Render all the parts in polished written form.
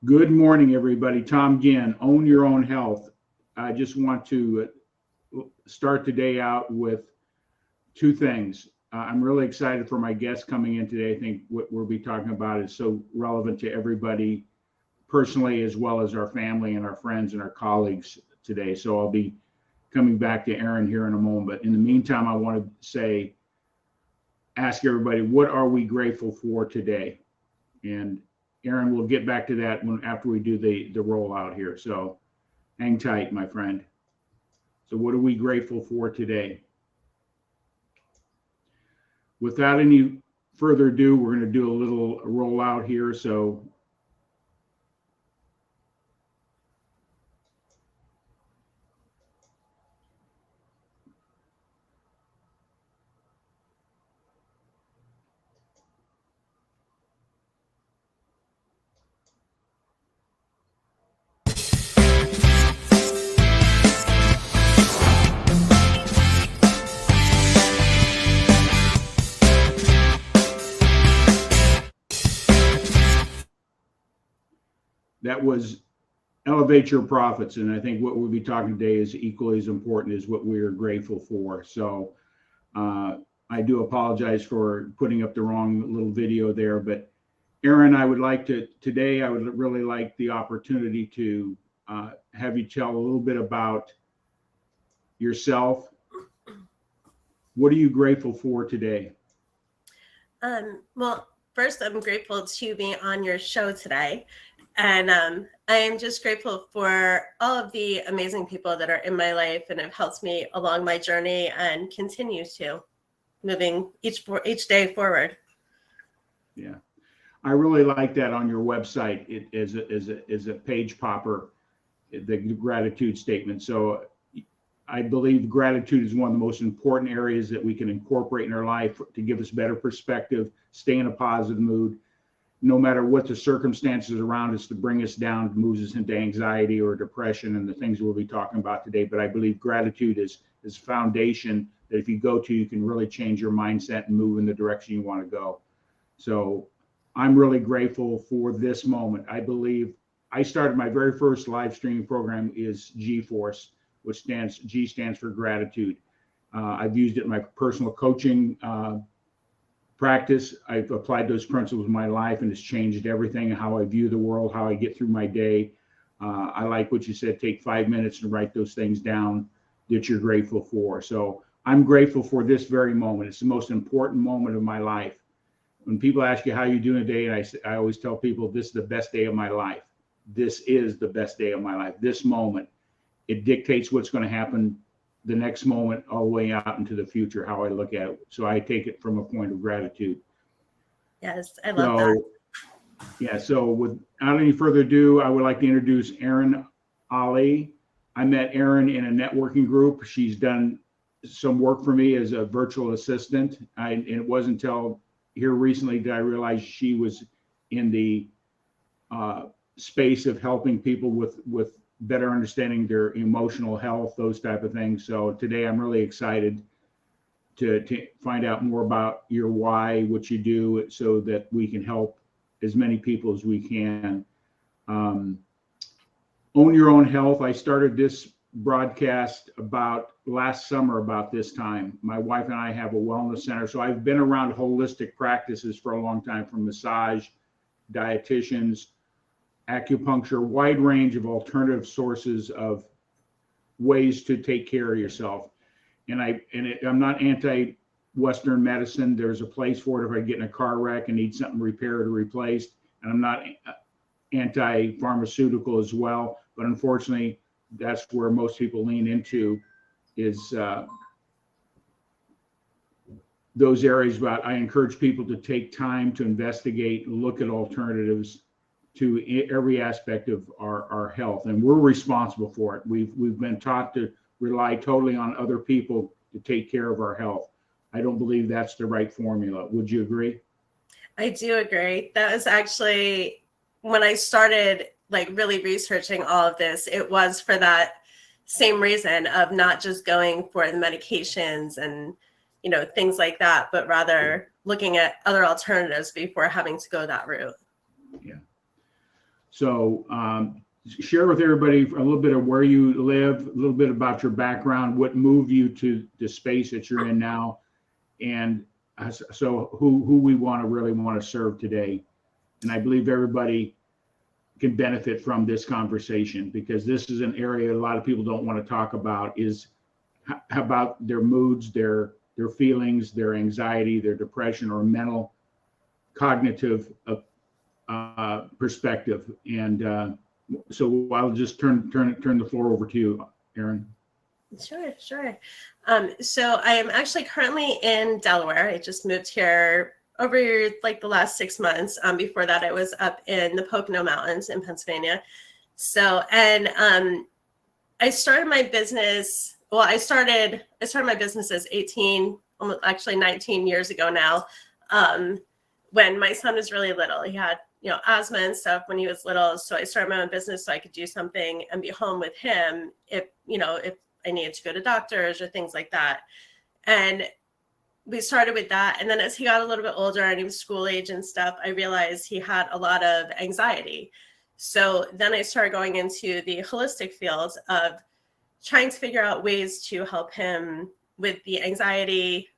Good morning, everybody. Tom Ginn, Own Your Own Health. I just want to start the day out with two things. I'm really excited for my guests coming in today. I think what we'll be talking about is so relevant to everybody personally, as well as our family and our friends and our colleagues today. So I'll be coming back to Erin here in a moment. But in the meantime, I want to ask everybody, what are we grateful for today? And Erin, we'll get back to that after we do the rollout here. So hang tight, my friend. So what are we grateful for today? Without any further ado, we're going to do a little rollout here. So that was elevate your profits. And I think what we'll be talking today is equally as important as what we are grateful for. So I do apologize for putting up the wrong little video there, but Erin, I would really like the opportunity to have you tell a little bit about yourself. What are you grateful for today? Well, first, I'm grateful to be on your show today. And I am just grateful for all of the amazing people that are in my life and have helped me along my journey and continue to moving each day forward. Yeah, I really like that on your website. It is a page popper, the gratitude statement. So I believe gratitude is one of the most important areas that we can incorporate in our life to give us better perspective, stay in a positive mood, no matter what the circumstances around us, to bring us down, moves us into anxiety or depression and the things we'll be talking about today. But I believe gratitude is a foundation that if you go to, you can really change your mindset and move in the direction you want to go. So I'm really grateful for this moment. I believe I started my very first live streaming program is G-Force, which G stands for gratitude. I've used it in my personal coaching practice. I've applied those principles in my life, and it's changed everything, how I view the world, how I get through my day. I like what you said, take 5 minutes and write those things down that you're grateful for. So I'm grateful for this very moment. It's the most important moment of my life. When people ask you how you doing today, and I always tell people, this is the best day of my life. This is the best day of my life. This moment, it dictates what's going to happen the next moment all the way out into the future, how I look at it. So I take it from a point of gratitude. Yes, I love that. Yeah, so without any further ado, I would like to introduce Erin Alli. I met Erin in a networking group. She's done some work for me as a virtual assistant. And it wasn't until here recently that I realized she was in the space of helping people with better understanding their emotional health, those type of things. So today I'm really excited to find out more about your why, what you do, so that we can help as many people as we can. Own Your Own Health. I started this broadcast about last summer about this time. My wife and I have a wellness center. So I've been around holistic practices for a long time, from massage, dietitians, acupuncture, wide range of alternative sources of ways to take care of yourself. And I'm not anti-Western medicine. There's a place for it if I get in a car wreck and need something repaired or replaced. And I'm not anti-pharmaceutical as well. But unfortunately, that's where most people lean into, is those areas. But I encourage people to take time to investigate, look at alternatives to every aspect of our health, and we're responsible for it. We've been taught to rely totally on other people to take care of our health. I don't believe that's the right formula. Would you agree? I do agree. That was actually when I started really researching all of this. It was for that same reason of not just going for the medications and things like that, but rather looking at other alternatives before having to go that route. Yeah. So share with everybody a little bit of where you live, a little bit about your background, what moved you to the space that you're in now, and so who we really want to serve today. And I believe everybody can benefit from this conversation, because this is an area a lot of people don't want to talk about, is about their moods, their feelings, their anxiety, their depression, or mental cognitive perspective. And so I'll just turn the floor over to you, Erin. Sure. So I am actually currently in Delaware. I just moved here over like the last 6 months. Before that, I was up in the Pocono Mountains in Pennsylvania. So, and I started my business. Well, I started my business as 18, almost actually 19 years ago now, when my son was really little. He had, asthma and stuff when he was little. So I started my own business so I could do something and be home with him if I needed to go to doctors or things like that. And we started with that. And then as he got a little bit older and he was school age and stuff, I realized he had a lot of anxiety. So then I started going into the holistic field of trying to figure out ways to help him with the anxiety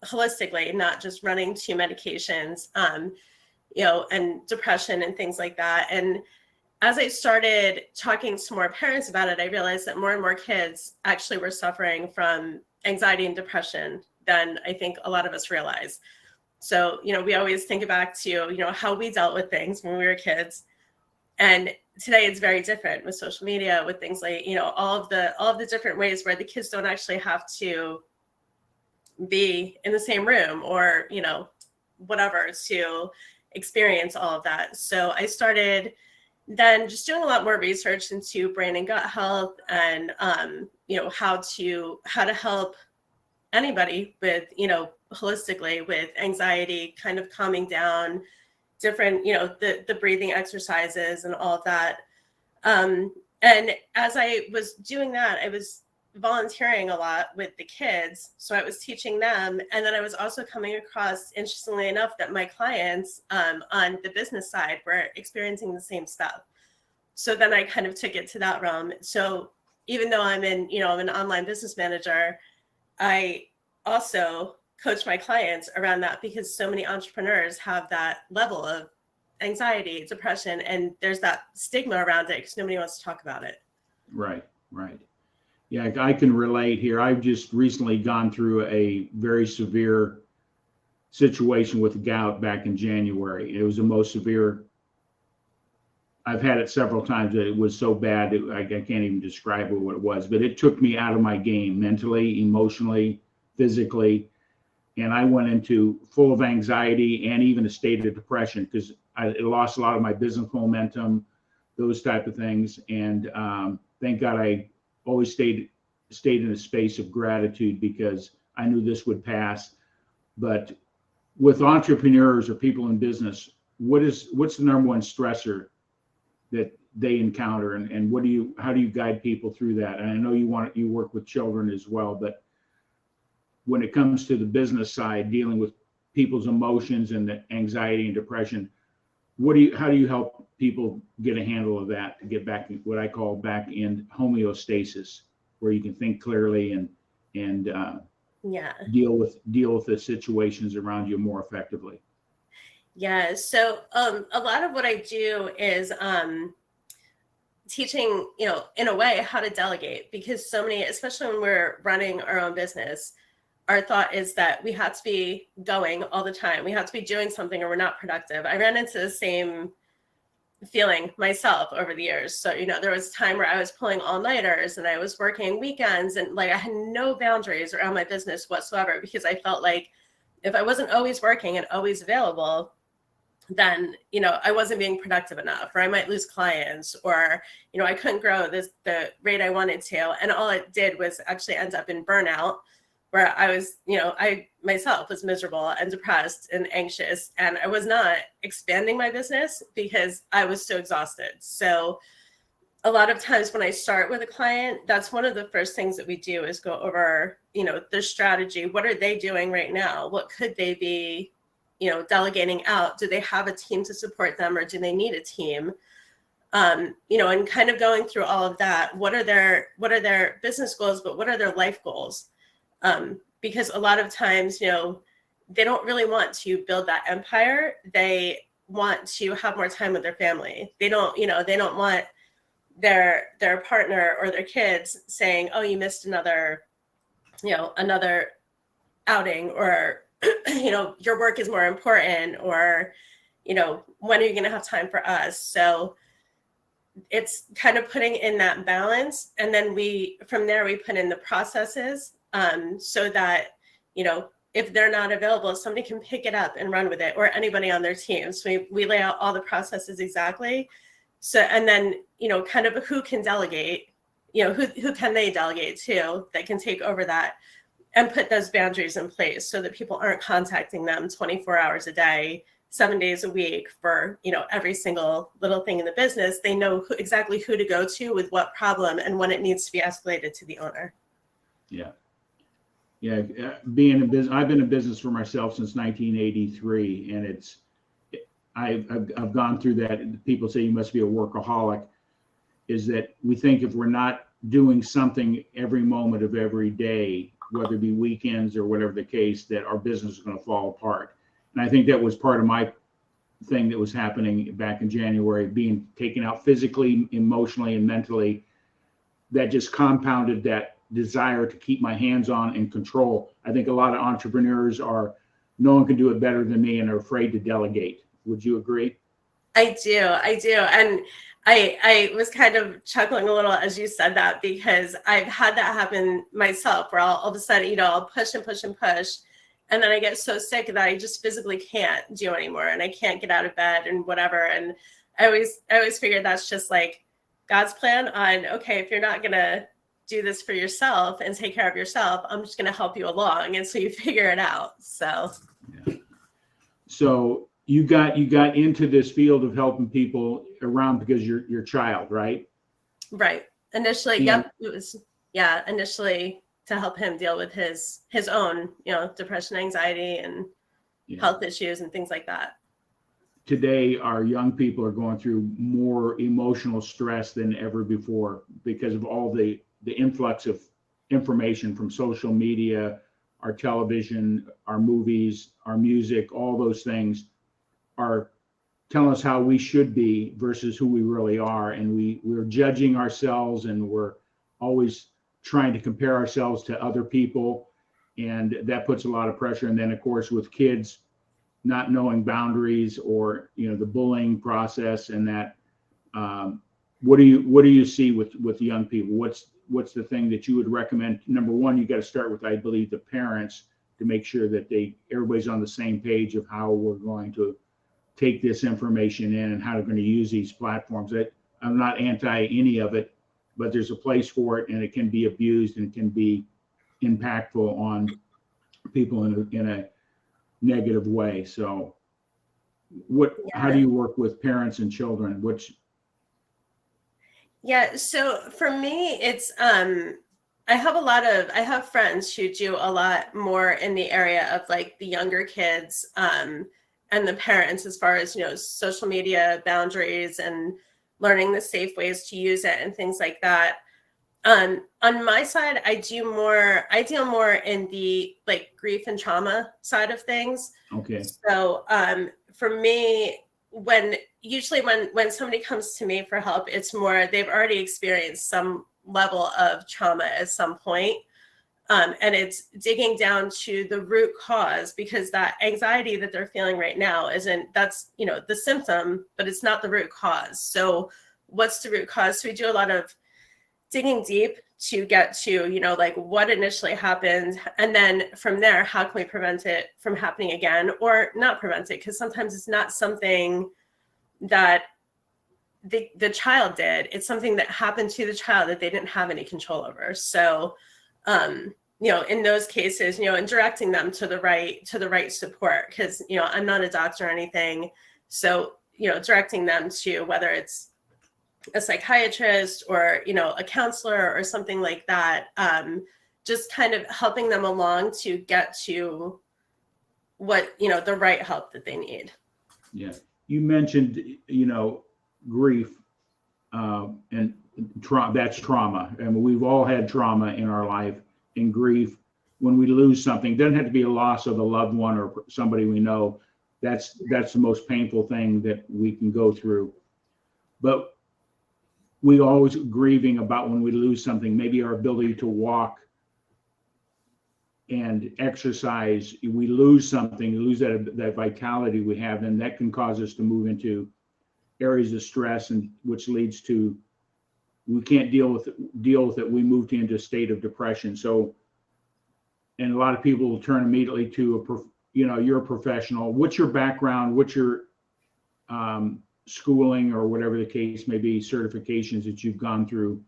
holistically, not just running to medications, and depression and things like that. And as I started talking to more parents about it, I realized that more and more kids actually were suffering from anxiety and depression than I think a lot of us realize. So, we always think back to, how we dealt with things when we were kids. And today it's very different with social media, with things like, all of the different ways where the kids don't actually have to be in the same room or, whatever, to experience all of that. So I started then just doing a lot more research into brain and gut health and, how to help anybody with, holistically with anxiety, kind of calming down, different, the breathing exercises and all of that. And as I was doing that, I was volunteering a lot with the kids. So I was teaching them. And then I was also coming across, interestingly enough, that my clients on the business side were experiencing the same stuff. So then I kind of took it to that realm. So even though I'm I'm an online business manager, I also coach my clients around that, because so many entrepreneurs have that level of anxiety, depression, and there's that stigma around it because nobody wants to talk about it. Right. Yeah, I can relate here. I've just recently gone through a very severe situation with gout back in January. It was the most severe. I've had it several times. It was so bad, I can't even describe what it was, but it took me out of my game mentally, emotionally, physically. And I went into full of anxiety and even a state of depression, because I lost a lot of my business momentum, those type of things. And thank God I always stayed in a space of gratitude, because I knew this would pass. But with entrepreneurs or people in business, what's the number one stressor that they encounter, and how do you guide people through that? And I know you work with children as well, but when it comes to the business side, dealing with people's emotions and the anxiety and depression, how do you help people get a handle of that, to get back in what I call back in homeostasis, where you can think clearly and deal with the situations around you more effectively? Yeah. So a lot of what I do is teaching, in a way, how to delegate, because so many, especially when we're running our own business, our thought is that we have to be going all the time. We have to be doing something or we're not productive. I ran into the same feeling myself over the years. So, there was a time where I was pulling all-nighters and I was working weekends, and like I had no boundaries around my business whatsoever, because I felt like if I wasn't always working and always available, then, I wasn't being productive enough, or I might lose clients, or, I couldn't grow the rate I wanted to. And all it did was actually end up in burnout, where I was, I myself was miserable and depressed and anxious, and I was not expanding my business because I was so exhausted. So a lot of times when I start with a client, that's one of the first things that we do is go over, their strategy. What are they doing right now? What could they be, delegating out? Do they have a team to support them, or do they need a team? And kind of going through all of that. What are their business goals, but what are their life goals? Because a lot of times, they don't really want to build that empire. They want to have more time with their family. They don't want their partner or their kids saying, oh, you missed another outing, or your work is more important, or when are you going to have time for us? So it's kind of putting in that balance, and then from there we put in the processes, so that if they're not available, somebody can pick it up and run with it, or anybody on their team. So we lay out all the processes exactly. So, and then, kind of who can delegate, who can they delegate to that can take over that and put those boundaries in place so that people aren't contacting them 24 hours a day, 7 days a week for, every single little thing in the business. They know exactly who to go to with what problem and when it needs to be escalated to the owner. Yeah. Yeah. Being in business, I've been in business for myself since 1983, and I've gone through that. People say you must be a workaholic. Is that we think if we're not doing something every moment of every day, whether it be weekends or whatever the case, that our business is going to fall apart. And I think that was part of my thing that was happening back in January, being taken out physically, emotionally, and mentally. That just compounded that desire to keep my hands on and control. I think a lot of entrepreneurs no one can do it better than me, and are afraid to delegate. Would you agree? I do. And I was kind of chuckling a little as you said that, because I've had that happen myself, where all of a sudden, I'll push and push and push. And then I get so sick that I just physically can't do anymore, and I can't get out of bed and whatever. And I always figured that's just like God's plan on, okay, if you're not going to do this for yourself and take care of yourself, I'm just going to help you along. And so you figure it out. So, yeah. So you got into this field of helping people around because you're your child, right? Right. Initially, yep. It was, initially to help him deal with his own, depression, anxiety, and health issues and things like that. Today, our young people are going through more emotional stress than ever before because of all the influx of information from social media, our television, our movies, our music. All those things are telling us how we should be versus who we really are. And we're judging ourselves, and we're always trying to compare ourselves to other people. And that puts a lot of pressure. And then, of course, with kids not knowing boundaries, or, the bullying process, and that, what do you see with young people? What's the thing that you would recommend? Number one, you got to start with, I believe, the parents, to make sure that everybody's on the same page of how we're going to take this information in and how they're going to use these platforms. I'm not anti any of it, but there's a place for it, and it can be abused, and it can be impactful on people in a negative way. So how do you work with parents and children? So for me, it's I have friends who do a lot more in the area of like the younger kids and the parents, as far as social media boundaries and learning the safe ways to use it and things like that. On my side, I deal more in the like grief and trauma side of things. Okay. So for me, when somebody comes to me for help, it's more they've already experienced some level of trauma at some point. And it's digging down to the root cause, because that anxiety that they're feeling right now that's the symptom, but it's not the root cause. So what's the root cause? So we do a lot of digging deep to get to, like what initially happened. And then from there, how can we prevent it from happening again, or not prevent it? Because sometimes it's not something that the child did. It's something that happened to the child that they didn't have any control over. So, in those cases, and directing them to the right support, because, I'm not a doctor or anything. So, directing them to whether it's, a psychiatrist or, a counselor or something like that. Just kind of helping them along to get to what, the right help that they need. Yeah. You mentioned, grief, and that's trauma. And we've all had trauma in our life, and grief. When we lose something, it doesn't have to be a loss of a loved one or somebody we know. That's the most painful thing that we can go through. But we always grieving about when we lose something, maybe our ability to walk and exercise. We lose something, lose that vitality we have, and that can cause us to move into areas of stress, and which leads to we can't deal with it. We moved into a state of depression. So, and a lot of people will turn immediately to you're a professional. What's your background? What's your schooling, or whatever the case may be, certifications that you've gone through?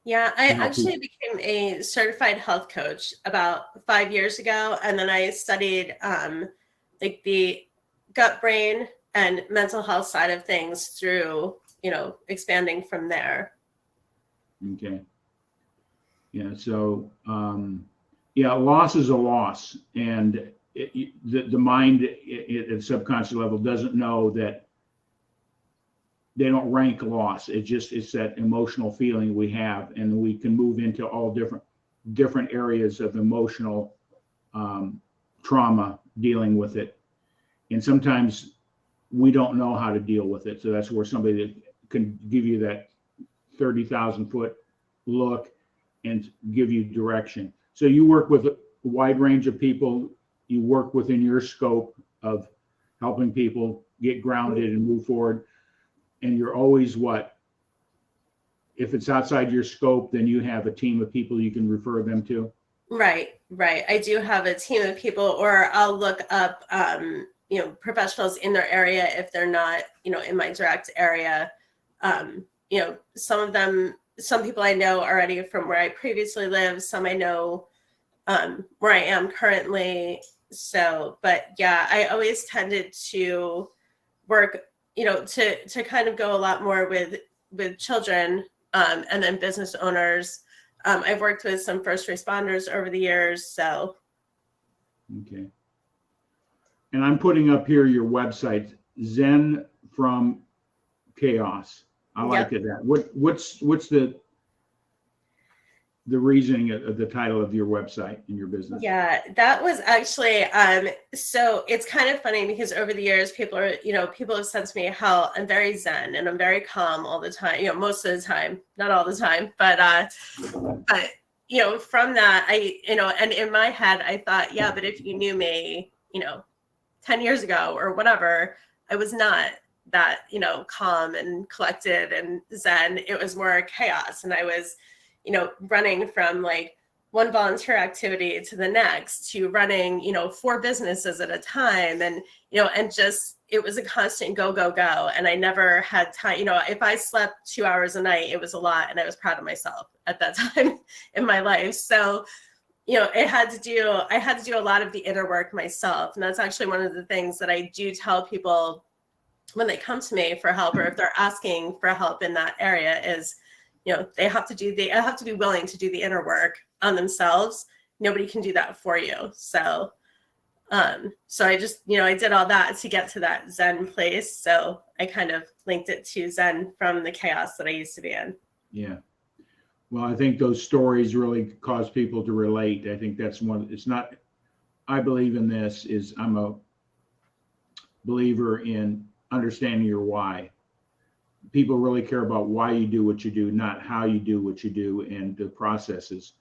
Yeah, I actually became a certified health coach about 5 years ago. And then I studied like the gut, brain, and mental health side of things through, expanding from there. Okay. Yeah. So, loss is a loss. And the mind at the subconscious level doesn't know that. They don't rank loss. It's that emotional feeling we have, and we can move into all different areas of emotional trauma, dealing with it. And sometimes we don't know how to deal with it. So that's where somebody that can give you that 30,000 foot look and give you direction. So you work with a wide range of people. You work within your scope of helping people get grounded and move forward. And you're always if it's outside your scope, then you have a team of people you can refer them to. Right. I do have a team of people, or I'll look up, professionals in their area if they're not, in my direct area. Some people I know already from where I previously lived, some I know where I am currently. So, but yeah, I always tended to work to kind of go a lot more with children, and then business owners. I've worked with some first responders over the years. So. Okay. And I'm putting up here your website, Zen from Chaos. I like it. What's the reasoning of the title of your website and your business? Yeah, that was actually, so it's kind of funny because over the years, people have said to me how I'm very Zen and I'm very calm all the time, most of the time, not all the time, but from that, and in my head, I thought, yeah, but if you knew me, 10 years ago or whatever, I was not that, calm and collected and Zen. It was more chaos. And I was, running from like one volunteer activity to the next, to running, 4 businesses at a time. And, and just, it was a constant go. And I never had time, if I slept 2 hours a night, it was a lot. And I was proud of myself at that time in my life. So, I had to do a lot of the inner work myself. And that's actually one of the things that I do tell people when they come to me for help, or if they're asking for help in that area, is, they have to be willing to do the inner work on themselves. Nobody can do that for you. So, so I just, I did all that to get to that Zen place. So I kind of linked it to Zen from the chaos that I used to be in. Yeah. Well, I think those stories really cause people to relate. I think that's I believe in this, I'm a believer in understanding your why. People really care about why you do what you do, not how you do what you do and the processes,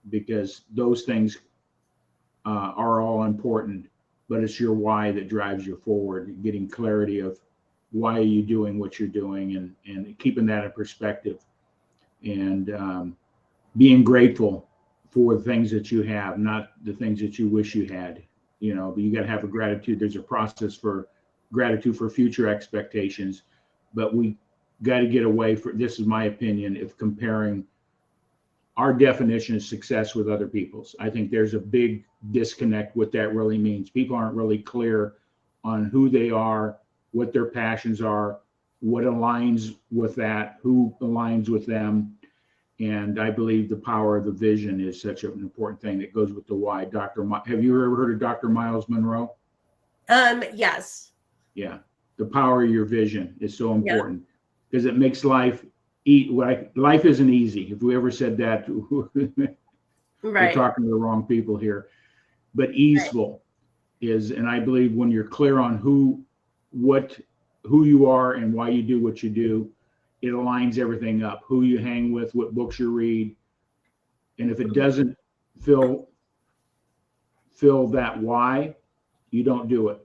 because those things are all important, but it's your why that drives you forward, getting clarity of why are you doing what you're doing, and keeping that in perspective, and being grateful for the things that you have, not the things that you wish you had, but you got to have a gratitude. There's a process for gratitude for future expectations, but we got to get away from, this is my opinion, of comparing our definition of success with other people's. I think there's a big disconnect what that really means. People aren't really clear on who they are, what their passions are, what aligns with that, who aligns with them. And I believe the power of the vision is such an important thing that goes with the why. Have you ever heard of Dr. Miles Monroe? Yes. Yeah. The power of your vision is so Yeah. important because it makes life life isn't easy. If we ever said that, we're Right. talking to the wrong people here. But easeful is, and I believe when you're clear on who you are and why you do what you do, it aligns everything up. Who you hang with, what books you read, and if it doesn't fill that why, you don't do it.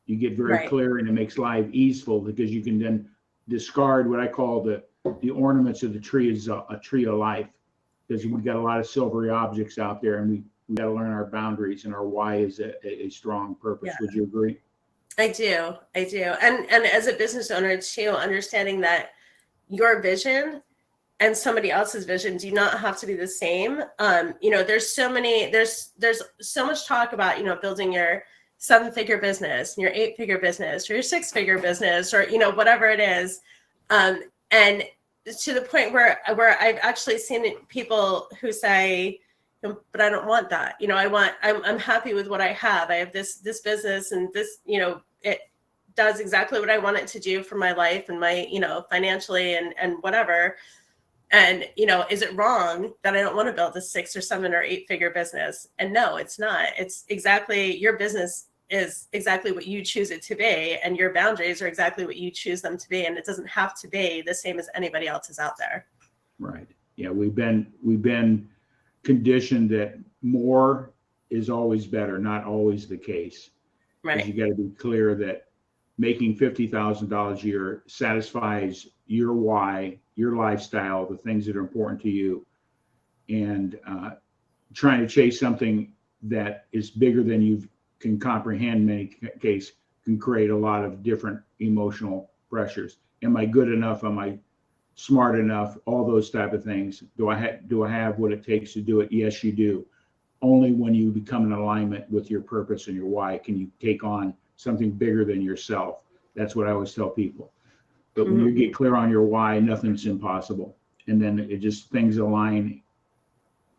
You get very clear, and it makes life easeful because you can then discard what I call the ornaments of the tree is a tree of life, because we've got a lot of silvery objects out there, and we got to learn our boundaries, and our why is a strong purpose. Yeah. Would you agree? I do. And as a business owner too, understanding that your vision and somebody else's vision do not have to be the same. There's so much talk about, building your 7-figure business, your 8-figure business, or your 6-figure business, or, whatever it is. And to the point where I've actually seen people who say, but I don't want that. I'm happy with what I have. I have this business, and this, it does exactly what I want it to do for my life and my, financially and whatever. And, is it wrong that I don't want to build a 6 or 7 or 8-figure business? And no, it's not. It's exactly, your business is exactly what you choose it to be, and your boundaries are exactly what you choose them to be. And it doesn't have to be the same as anybody else's out there. Right. Yeah. We've been conditioned that more is always better, not always the case. Right. You got to be clear that making $50,000 a year satisfies your why, your lifestyle, the things that are important to you, and trying to chase something that is bigger than you can comprehend in many cases can create a lot of different emotional pressures. Am I good enough? Am I smart enough? All those type of things. Do I have what it takes to do it? Yes, you do. Only when you become in alignment with your purpose and your why can you take on something bigger than yourself. That's what I always tell people. But when you get clear on your why, nothing's impossible. And then it just, things align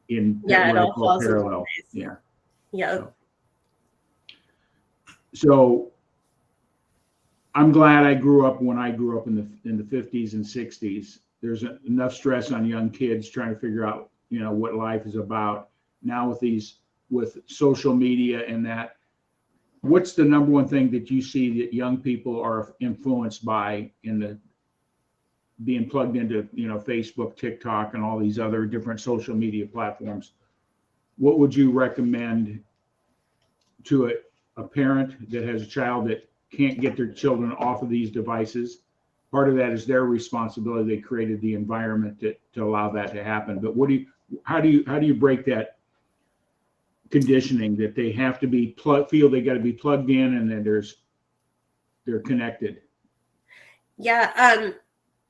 in it all falls parallel. into place. Yeah. So I'm glad I grew up when I grew up in the 50s and 60s. There's enough stress on young kids trying to figure out, what life is about. Now with social media and that, what's the number one thing that you see that young people are influenced by in being plugged into, Facebook, TikTok, and all these other different social media platforms? What would you recommend to a parent that has a child that can't get their children off of these devices? Part of that is their responsibility. They created the environment to allow that to happen. But how do you break that conditioning that they have to be feel they got to be plugged in, and then they're connected? Yeah.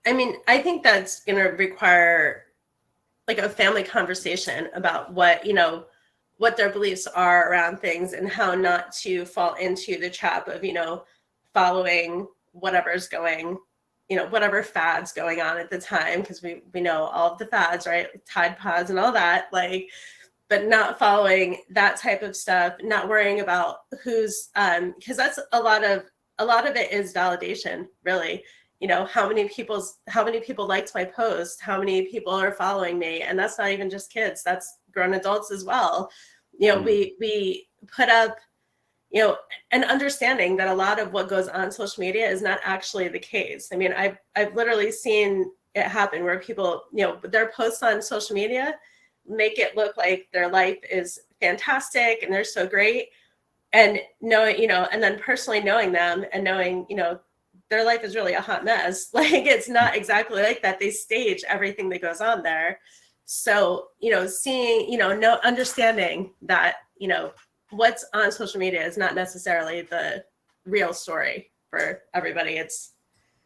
I think that's going to require like a family conversation about what their beliefs are around things, and how not to fall into the trap of, following whatever's going, whatever fads going on at the time. Because we know all of the fads, right? Tide Pods and all that, but not following that type of stuff, not worrying about who's, because that's a lot of it is validation, really. How many people liked my post, how many people are following me, and that's not even just kids, that's grown adults as well. We put up, an understanding that a lot of what goes on social media is not actually the case. I've literally seen it happen where people, their posts on social media make it look like their life is fantastic and they're so great. And knowing, and then personally knowing them and knowing, their life is really a hot mess. It's not exactly like that. They stage everything that goes on there. So, seeing, understanding that, what's on social media is not necessarily the real story for everybody. It's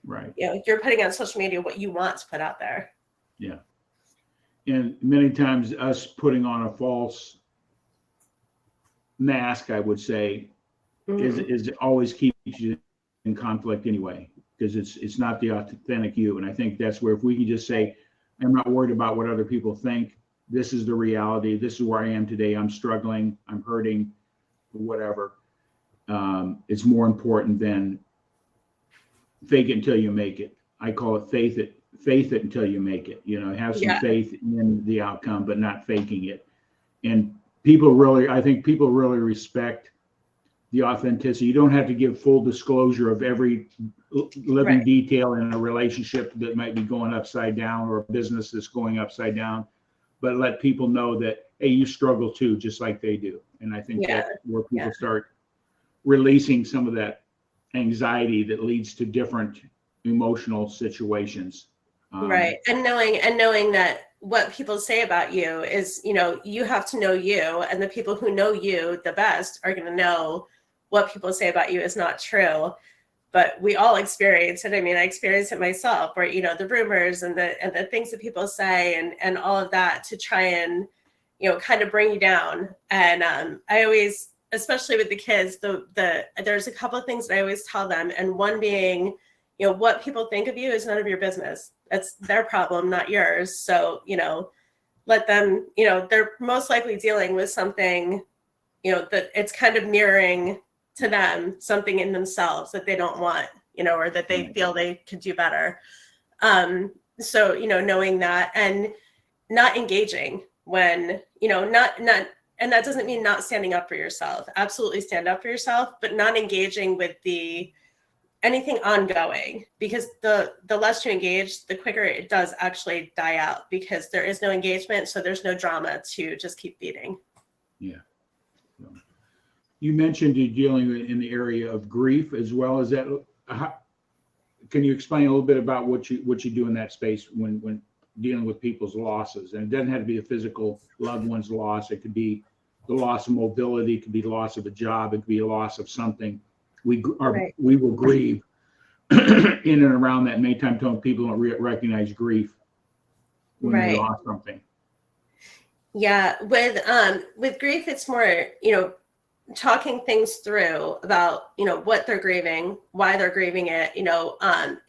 right. You're putting on social media what you want to put out there. Yeah. And many times us putting on a false mask, I would say, is always keeps you in conflict anyway. because it's not the authentic you. And I think that's where, if we can just say, I'm not worried about what other people think. This is the reality. This is where I am today. I'm struggling. I'm hurting, whatever. It's more important than fake it until you make it. I call it faith it until you make it. You know, have some faith in the outcome, but not faking it. And I think people really respect the authenticity. You don't have to give full disclosure of every living detail in a relationship that might be going upside down, or a business that's going upside down, but let people know that, hey, you struggle too, just like they do. And I think that's where people start releasing some of that anxiety that leads to different emotional situations. Right. And knowing that what people say about you is, you know, you have to know you, and the people who know you the best are going to know what people say about you is not true. But we all experience it. I mean, I experienced it myself, where, you know, the rumors and the things that people say and all of that to try and, you know, kind of bring you down. And I always, especially with the kids, there's a couple of things that I always tell them. And one being, you know, what people think of you is none of your business. That's their problem, not yours. So, you know, let them, you know, they're most likely dealing with something, you know, that it's kind of mirroring to them something in themselves that they don't want, you know, or that they feel they could do better. So, you know, knowing that and not engaging when, you know, not, and that doesn't mean not standing up for yourself. Absolutely stand up for yourself, but not engaging with anything ongoing, because the less you engage, the quicker it does actually die out, because there is no engagement. So there's no drama to just keep feeding. Yeah. You mentioned you're dealing in the area of grief as well as that. Can you explain a little bit about what you do in that space when dealing with people's losses? And it doesn't have to be a physical loved one's loss. It could be the loss of mobility. It could be the loss of a job. It could be a loss of something. We will grieve in and around that. Many times people don't recognize grief when they lost something. Yeah, with grief, it's more, you know, talking things through about, you know, what they're grieving, why they're grieving it, you know,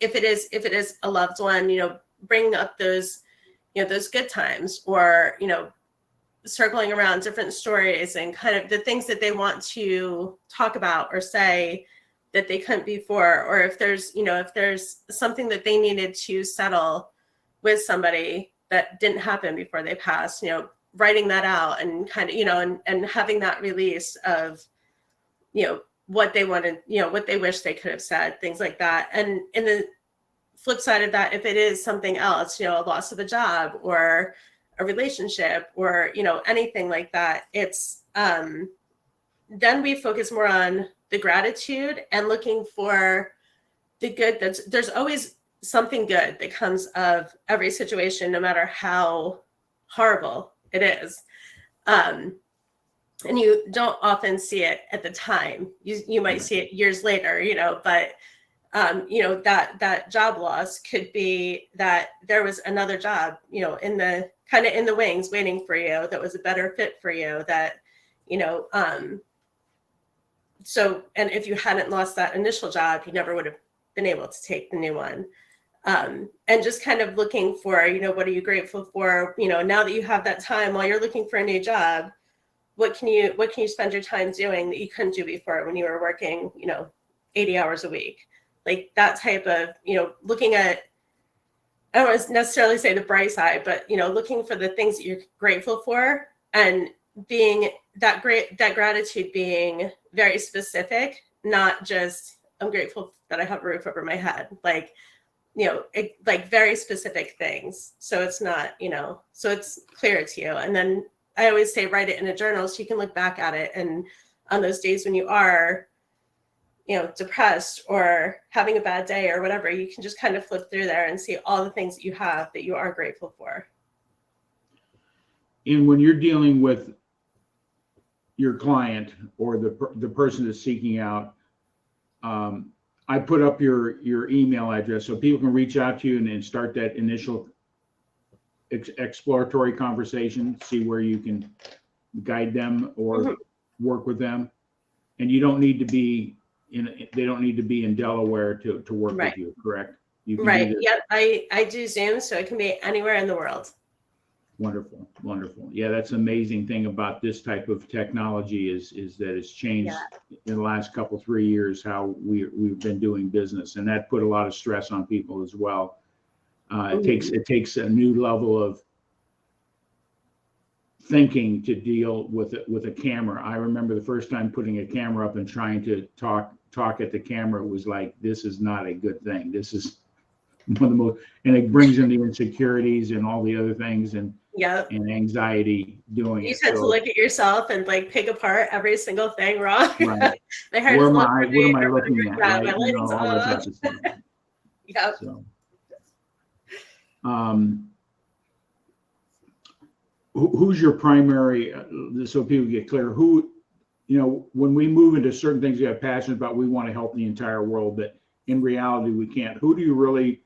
if it is a loved one, you know, bringing up those, you know, those good times, or, you know, circling around different stories and kind of the things that they want to talk about or say that they couldn't before, or if there's, you know, if there's something that they needed to settle with somebody that didn't happen before they passed, you know, writing that out and kind of, you know, and having that release of, you know, what they wanted, you know, what they wish they could have said, things like that. And in the flip side of that, if it is something else, you know, a loss of a job or a relationship or, you know, anything like that, it's then we focus more on the gratitude and looking for the good. There's always something good that comes of every situation, no matter how horrible it is. And you don't often see it at the time. You might see it years later, you know, but you know, that job loss could be that there was another job, you know, in the kind of in the wings waiting for you that was a better fit for you, that, you know, so, and if you hadn't lost that initial job, you never would have been able to take the new one. And just kind of looking for, you know, what are you grateful for? You know, now that you have that time while you're looking for a new job, what can you spend your time doing that you couldn't do before when you were working, you know, 80 hours a week? Like that type of, you know, looking at, I don't want to necessarily say the bright side, but, you know, looking for the things that you're grateful for, and being that gratitude being very specific, not just, I'm grateful that I have a roof over my head. Like, you know, like very specific things. So it's not, you know, so it's clear to you. And then I always say, write it in a journal so you can look back at it. And on those days when you are, you know, depressed or having a bad day or whatever, you can just kind of flip through there and see all the things that you have that you are grateful for. And when you're dealing with your client or the person that's seeking out, I put up your email address so people can reach out to you and start that initial exploratory conversation, see where you can guide them or work with them. And you don't need to be they don't need to be in Delaware to work Right. with you, correct? You can Right. do this. Yep. I do Zoom, so it can be anywhere in the world. Wonderful, wonderful. Yeah, that's an amazing thing about this type of technology is that it's changed in the last 3 years how we've been doing business, and that put a lot of stress on people as well. It takes a new level of thinking to deal with a camera. I remember the first time putting a camera up and trying to talk at the camera was like, this is not a good thing. This is one of the most, and it brings in the insecurities and all the other things and anxiety doing it. You just have to look at yourself and like pick apart every single thing wrong. Right. What am I looking at? Right. My lighting's all that type of stuff. Yep. So, who's your primary, so people get clear, who, when we move into certain things we have passion about, we want to help the entire world, but in reality, we can't. Who do you really,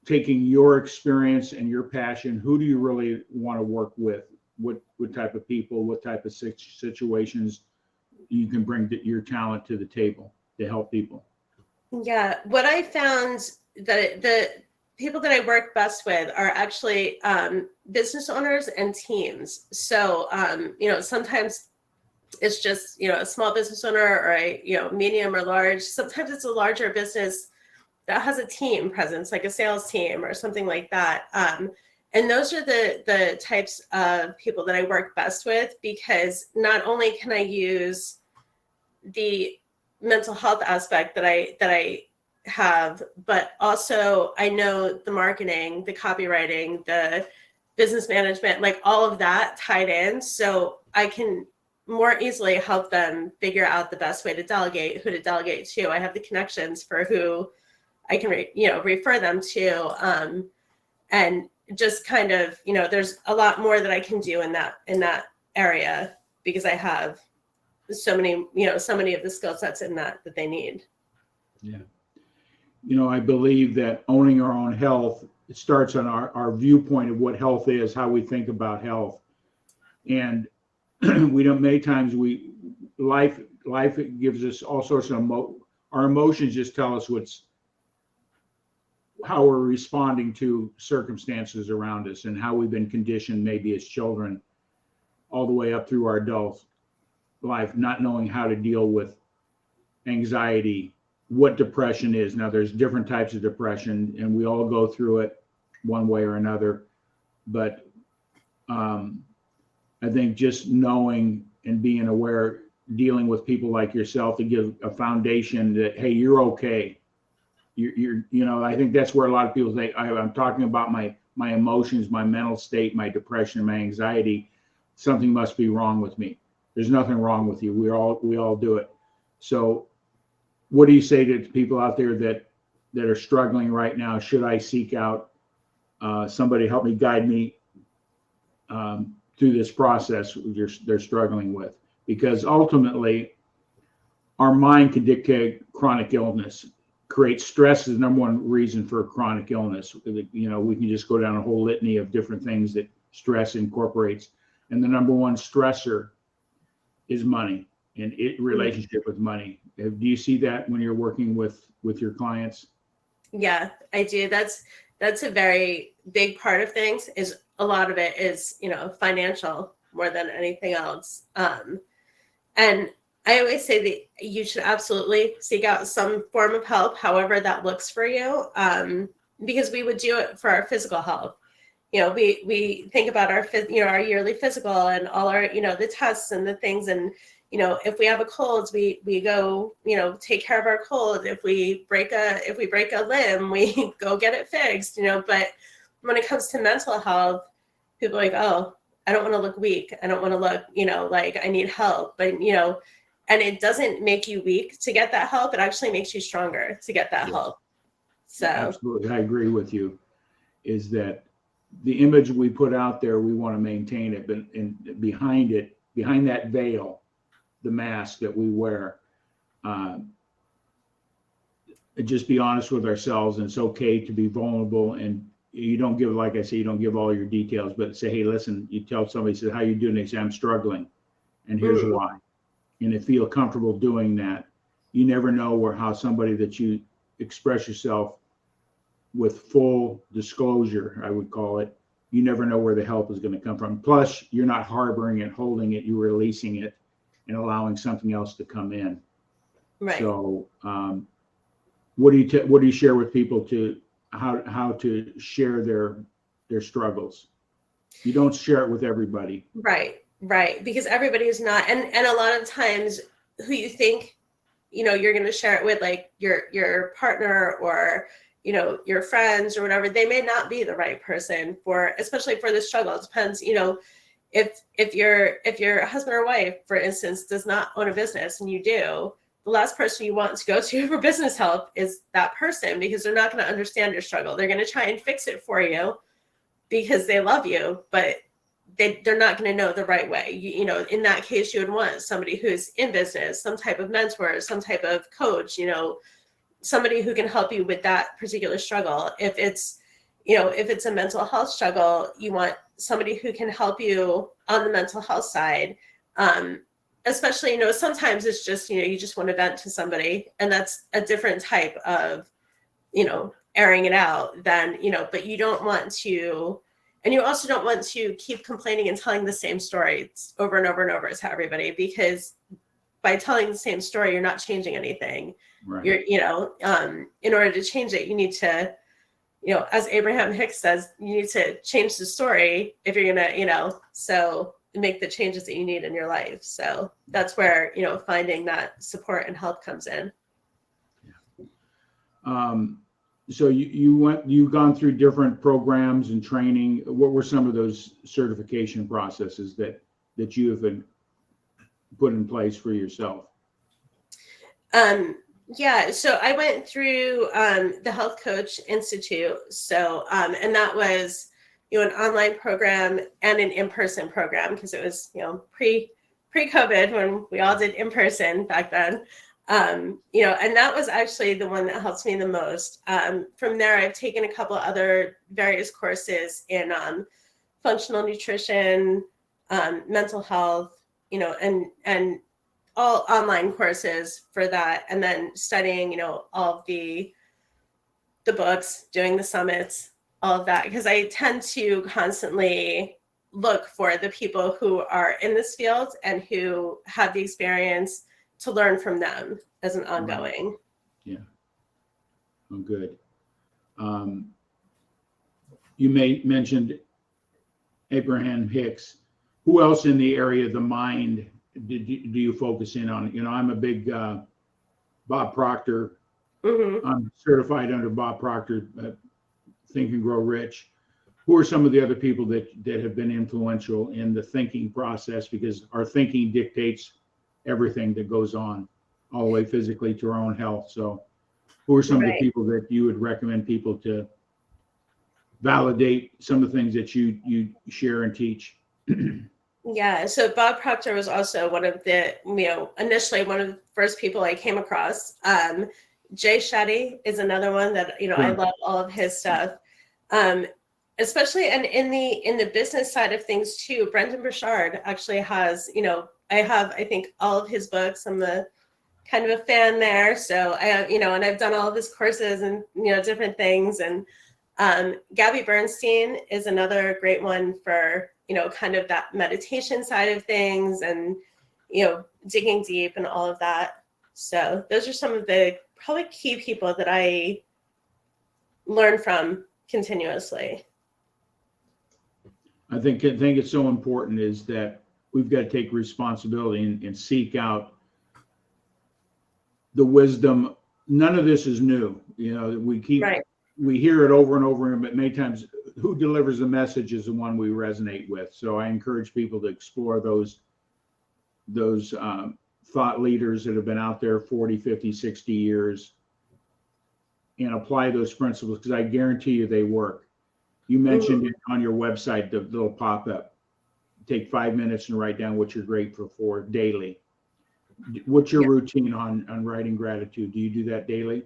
taking your experience and your passion, who do you really want to work with? What type of people, what type of situations you can bring your talent to the table to help people? Yeah, what I found that the people that I work best with are actually business owners and teams. So, sometimes it's just, a small business owner or a, medium or large. Sometimes it's a larger business that has a team presence, like a sales team or something like that. And those are the types of people that I work best with, because not only can I use the mental health aspect that I have, but also I know the marketing, the copywriting, the business management, like all of that tied in. So I can more easily help them figure out the best way to delegate, who to delegate to. I have the connections for who I can, refer them to. And just kind of, there's a lot more that I can do in that area, because I have so many of the skill sets in that they need. Yeah. I believe that owning our own health, it starts on our viewpoint of what health is, how we think about health. And many times life gives us all sorts of our emotions just tell us how we're responding to circumstances around us and how we've been conditioned, maybe as children, all the way up through our adult life, not knowing how to deal with anxiety, what depression is. Now, there's different types of depression, and we all go through it one way or another. But I think just knowing and being aware, dealing with people like yourself, to give a foundation that, hey, you're okay. I think that's where a lot of people say, I'm talking about my emotions, my mental state, my depression, my anxiety. Something must be wrong with me. There's nothing wrong with you. We all do it. So what do you say to people out there that are struggling right now? Should I seek out somebody to help me, guide me through this process they're struggling with? Because ultimately, our mind can dictate chronic illness. Create stress is the number one reason for chronic illness. We can just go down a whole litany of different things that stress incorporates. And the number one stressor is money and relationship with money. Do you see that when you're working with your clients? Yeah, I do. That's a very big part of things. Is a lot of it is, financial more than anything else. And I always say that you should absolutely seek out some form of help, however that looks for you, because we would do it for our physical health. We think about our yearly physical and all our, the tests and the things. And, if we have a cold, we go, take care of our cold. If we break a limb, we go get it fixed, but when it comes to mental health, people are like, oh, I don't want to look weak. I don't want to look, like I need help. But, and it doesn't make you weak to get that help. It actually makes you stronger to get that help. So absolutely. I agree with you, is that the image we put out there, we want to maintain it, but behind that veil, the mask that we wear, just be honest with ourselves. And it's okay to be vulnerable, and you don't give, like I say, you don't give all your details, but say, hey, listen, you tell somebody, say, how you doing? They say, I'm struggling, and here's why. And they feel comfortable doing that. you never know how somebody that you express yourself with full disclosure, I would call it, you never know where the help is going to come from. Plus, you're not harboring it, holding it, you're releasing it and allowing something else to come in. Right. So what do you share with people to how to share their struggles? You don't share it with everybody. Right. Because everybody is not, and a lot of times who you think, you're going to share it with, like your partner or, your friends or whatever, they may not be the right person especially for the struggle. It depends, if your husband or wife, for instance, does not own a business and you do, the last person you want to go to for business help is that person, because they're not going to understand your struggle. They're going to try and fix it for you because they love you, but they're not going to know the right way. In that case, you would want somebody who's in business, some type of mentor, some type of coach, somebody who can help you with that particular struggle. If it's a mental health struggle, you want somebody who can help you on the mental health side. Especially, sometimes it's just, you just want to vent to somebody, and that's a different type of, airing it out than, but you don't want to, and you also don't want to keep complaining and telling the same story over and over and over to everybody, because by telling the same story, you're not changing anything. Right. In order to change it, you need to, as Abraham Hicks says, you need to change the story if you're going to, so make the changes that you need in your life. So that's where, finding that support and help comes in. So you've gone through different programs and training. What were some of those certification processes that you have been put in place for yourself? Yeah, so I went through the Health Coach Institute. So, and that was, an online program and an in-person program, because it was, pre-COVID when we all did in-person back then. And that was actually the one that helped me the most. From there, I've taken a couple other various courses in functional nutrition, mental health, and all online courses for that. And then studying, all of the books, doing the summits, all of that, because I tend to constantly look for the people who are in this field and who have the experience to learn from them as an ongoing. Yeah. Oh, good. You mentioned Abraham Hicks. Who else in the area of the mind do you focus in on? I'm a big Bob Proctor. Mm-hmm. I'm certified under Bob Proctor, Think and Grow Rich. Who are some of the other people that have been influential in the thinking process? Because our thinking dictates everything that goes on, all the way physically to our own health. So who are some of the people that you would recommend people to validate some of the things that you share and teach? Yeah, so Bob Proctor was also one of the, initially one of the first people I came across. Jay Shetty is another one that, I love all of his stuff. Especially, and in the business side of things too, Brendan Burchard actually has, I think all of his books. I'm a kind of a fan there. So I have, and I've done all of his courses and, different things. And Gabby Bernstein is another great one for, kind of that meditation side of things and, digging deep and all of that. So those are some of the probably key people that I learn from continuously. I think it's so important is that we've got to take responsibility and seek out the wisdom. None of this is new. We hear it over and over, but many times who delivers the message is the one we resonate with. So I encourage people to explore those thought leaders that have been out there 40, 50, 60 years and apply those principles, because I guarantee you they work. You mentioned it on your website, the little pop-up. Take 5 minutes and write down what you're grateful for daily. What's your routine on writing gratitude? Do you do that daily?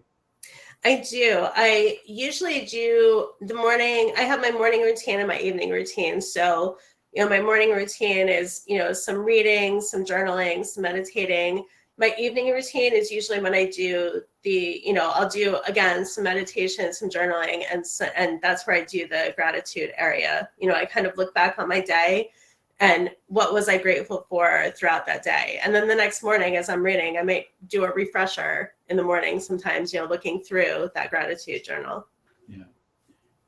I do. I usually do the morning. I have my morning routine and my evening routine. So, my morning routine is, some reading, some journaling, some meditating. my evening routine is usually when I do I'll do, again, some meditation, some journaling, and that's where I do the gratitude area. I kind of look back on my day and what was I grateful for throughout that day. And then the next morning, as I'm reading, I might do a refresher in the morning sometimes, looking through that gratitude journal. Yeah.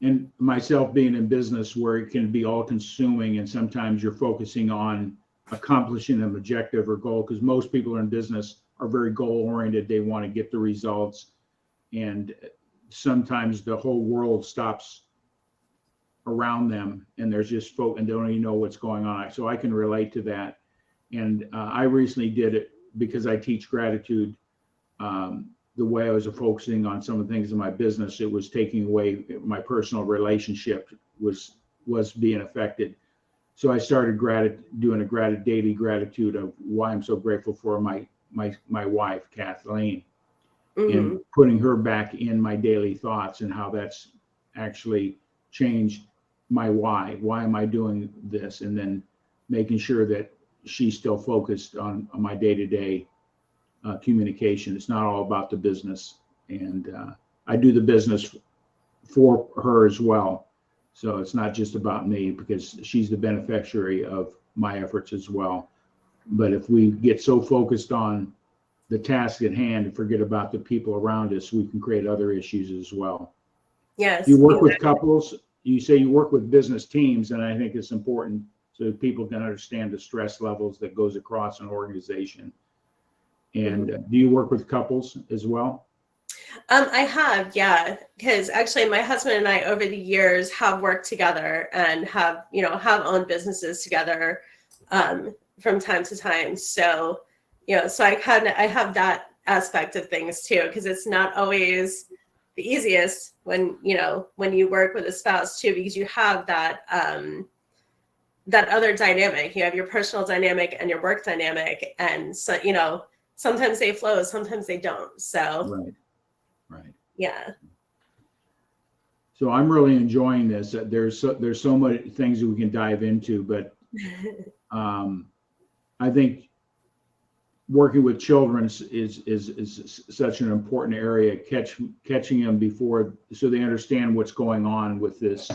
And myself being in business where it can be all consuming, and sometimes you're focusing on accomplishing an objective or goal, because most people in business are very goal oriented. They want to get the results, and sometimes the whole world stops around them and there's just folk and don't even know what's going on. So I can relate to that. And I recently did it because I teach gratitude. The way I was focusing on some of the things in my business, it was taking away my personal relationship was being affected. So I started doing a daily gratitude of why I'm so grateful for my wife, Kathleen, and putting her back in my daily thoughts, and how that's actually changed my why. Why am I doing this? And then making sure that she's still focused on my day-to-day communication. It's not all about the business. And I do the business for her as well. So it's not just about me, because she's the beneficiary of my efforts as well. But if we get so focused on the task at hand and forget about the people around us, we can create other issues as well. Yes. You work with couples, you say you work with business teams, and I think it's important so that people can understand the stress levels that goes across an organization. And do you work with couples as well? I have, yeah, because actually my husband and I over the years have worked together and have owned businesses together from time to time. So, so I have that aspect of things too, because it's not always the easiest when you work with a spouse too, because you have that other dynamic. You have your personal dynamic and your work dynamic, and so sometimes they flow, sometimes they don't. So right. Yeah. So I'm really enjoying this. There's so many things that we can dive into, but I think working with children is such an important area, catching them before, so they understand what's going on with this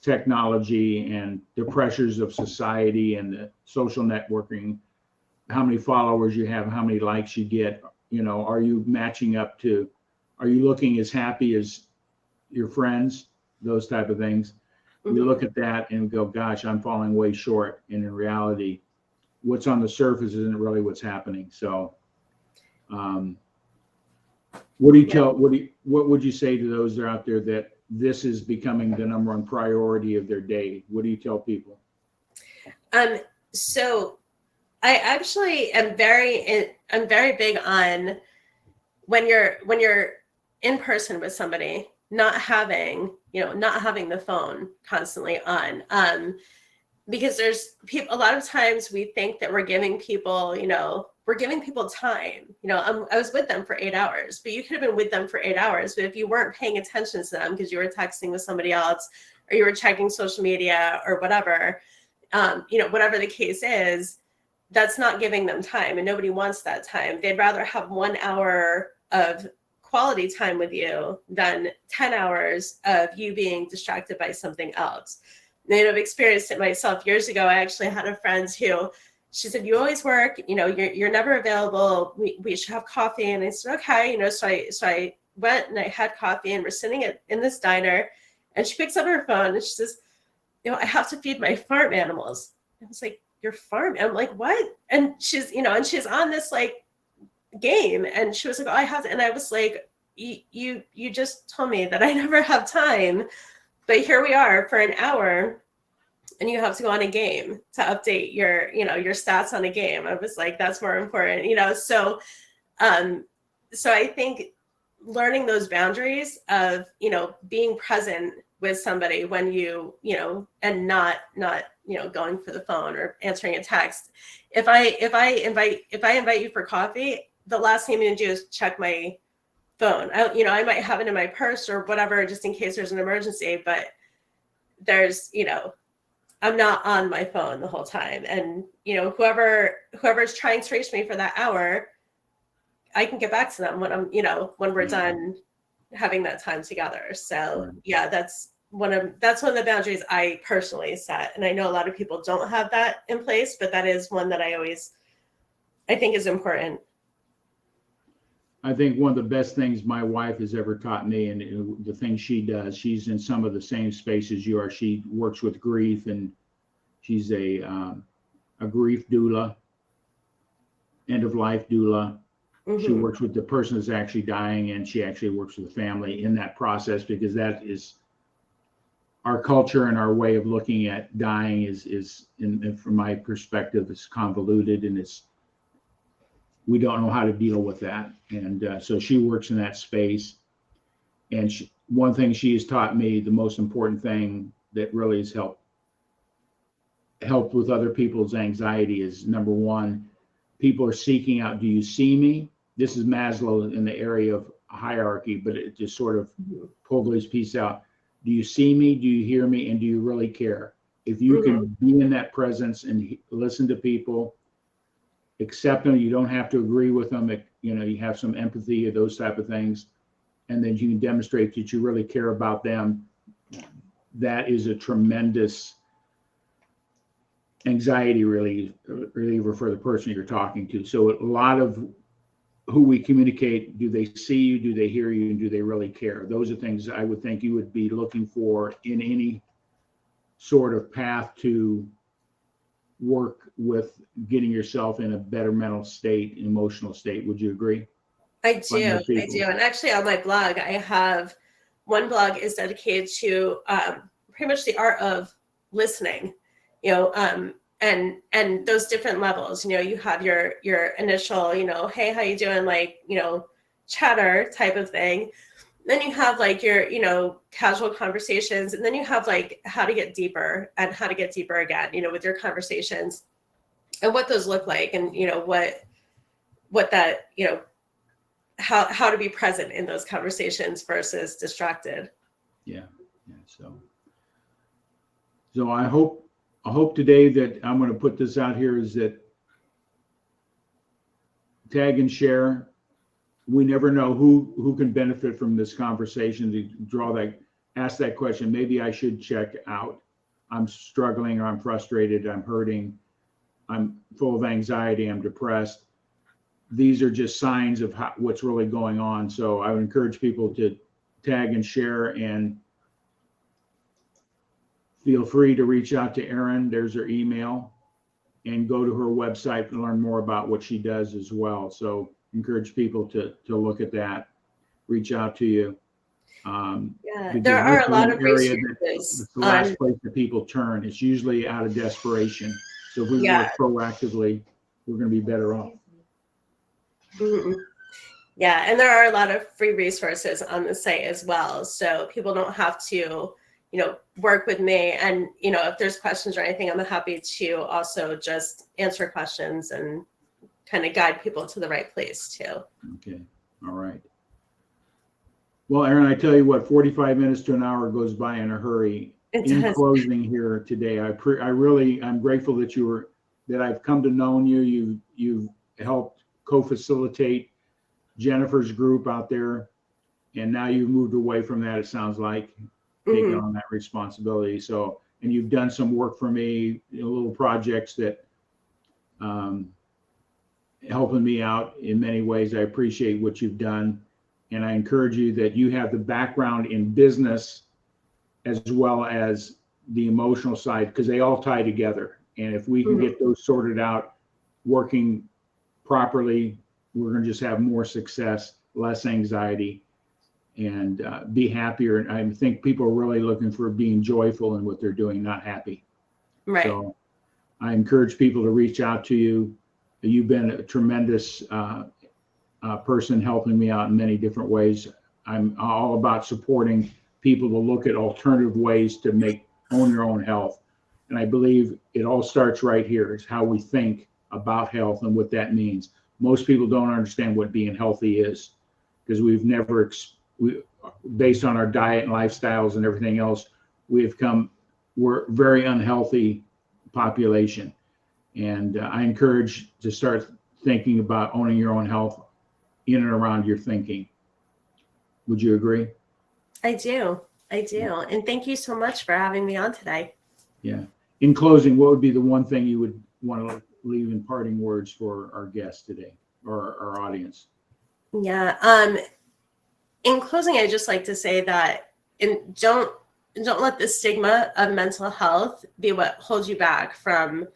technology and the pressures of society and the social networking, how many followers you have, how many likes you get, are you matching up to, are you looking as happy as your friends, those type of things. We look at that and go, gosh, I'm falling way short. And in reality, what's on the surface isn't really what's happening. So what would you say to those that are out there that this is becoming the number one priority of their day? What do you tell people? So I actually am I'm very big on when you're in person with somebody, not having the phone constantly on. Because there's people, a lot of times we think that we're giving people time. I was with them for 8 hours, but you could have been with them for 8 hours. But if you weren't paying attention to them because you were texting with somebody else, or you were checking social media or whatever, whatever the case is, that's not giving them time, and nobody wants that time. They'd rather have 1 hour of quality time with you than 10 hours of you being distracted by something else. And I've experienced it myself. Years ago, I actually had a friend who, she said, you always work, you're never available. We should have coffee. And I said, okay, so I went and I had coffee, and we're sitting in this diner, and she picks up her phone and she says, I have to feed my farm animals. I was like, your farm? I'm like, what? And she's on this like game, and she was like, oh, I have to. And I was like, you just told me that I never have time, but here we are for an hour, and you have to go on a game to update your stats on a game. I was like, that's more important, so I think learning those boundaries of being present with somebody when and not going for the phone or answering a text. If I invite you for coffee, the last thing I'm going to do is check my phone. I might have it in my purse or whatever, just in case there's an emergency, but there's, I'm not on my phone the whole time. And, whoever's trying to reach me for that hour, I can get back to them when I'm, when we're done having that time together. So yeah, that's one of the boundaries I personally set. And I know a lot of people don't have that in place, but that is one that I think is important. I think one of the best things my wife has ever taught me, and the things she does, she's in some of the same spaces you are. She works with grief, and she's a grief doula, end of life doula. Mm-hmm. She works with the person that's actually dying, and she actually works with the family in that process, because that is our culture and our way of looking at dying is from my perspective, it's convoluted, and we don't know how to deal with that. And so she works in that space. And one thing she has taught me, the most important thing that really has helped with other people's anxiety is, number one, people are seeking out, do you see me? This is Maslow in the area of hierarchy, but it just sort of pulled those pieces out. Do you see me? Do you hear me? And do you really care? If you can be in that presence and listen to people, accept them, you don't have to agree with them, you have some empathy or those type of things, and then you can demonstrate that you really care about them, that is a tremendous anxiety reliever for the person you're talking to. So a lot of who we communicate, do they see you, do they hear you, and do they really care? Those are things I would think you would be looking for in any sort of path to work with getting yourself in a better mental state, emotional state. Would you agree? I do. And actually on my blog, I have one blog is dedicated to pretty much the art of listening, and those different levels. You have your initial, hey, how you doing? Like, chatter type of thing. Then you have like your, casual conversations, and then you have like how to get deeper and how to get deeper again, with your conversations and what those look like, and, what that, how to be present in those conversations versus distracted. Yeah. So I hope today that I'm going to put this out here is that tag and share. We never know who can benefit from this conversation, to ask that question. Maybe I should check out. I'm struggling, or I'm frustrated, I'm hurting, I'm full of anxiety, I'm depressed. These are just signs of what's really going on. So I would encourage people to tag and share, and feel free to reach out to Erin. There's her email, and go to her website to learn more about what she does as well. So encourage people to look at that, reach out to you. There are a lot of resources. It's the last place that people turn. It's usually out of desperation. So if we work proactively, we're going to be better off. Mm-hmm. Yeah, and there are a lot of free resources on the site as well. So people don't have to, work with me. And, if there's questions or anything, I'm happy to also just answer questions and kind of guide people to the right place too. Okay. All right. Well, Erin, I tell you what, 45 minutes to an hour goes by in a hurry. In closing here today, I'm grateful that I've come to know you. You've helped co-facilitate Jennifer's group out there, and now you've moved away from that, it sounds like, taking on that responsibility. So, and you've done some work for me, little projects that helping me out in many ways. I appreciate what you've done, and I encourage you that you have the background in business as well as the emotional side, because they all tie together. And if we can get those sorted out, working properly, we're going to just have more success, less anxiety, and be happier. And I think people are really looking for being joyful in what they're doing, not happy. Right. So I encourage people to reach out to you. You've been a tremendous person helping me out in many different ways. I'm all about supporting people to look at alternative ways to own your own health. And I believe it all starts right here, is how we think about health and what that means. Most people don't understand what being healthy is, because based on our diet and lifestyles and everything else, we're a very unhealthy population. And I encourage to start thinking about owning your own health in and around your thinking. Would you agree? I do. And thank you so much for having me on today. Yeah. In closing, what would be the one thing you would want to leave in parting words for our guests today, or our audience? Yeah. In closing, I'd just like to say that don't let the stigma of mental health be what holds you back from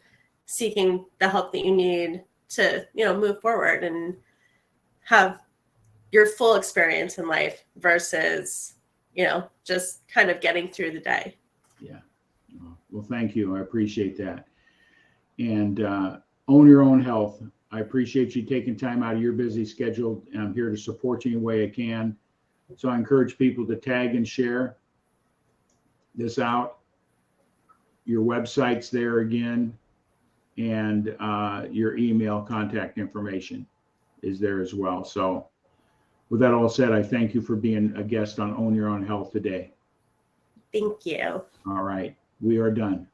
seeking the help that you need to, move forward and have your full experience in life versus, just kind of getting through the day. Yeah. Well, thank you. I appreciate that. And own your own health. I appreciate you taking time out of your busy schedule, and I'm here to support you any way I can. So I encourage people to tag and share this out. Your website's there again, and your email contact information is there as well. So with that all said, I thank you for being a guest on Own Your Own Health today. Thank you. All right, we are done.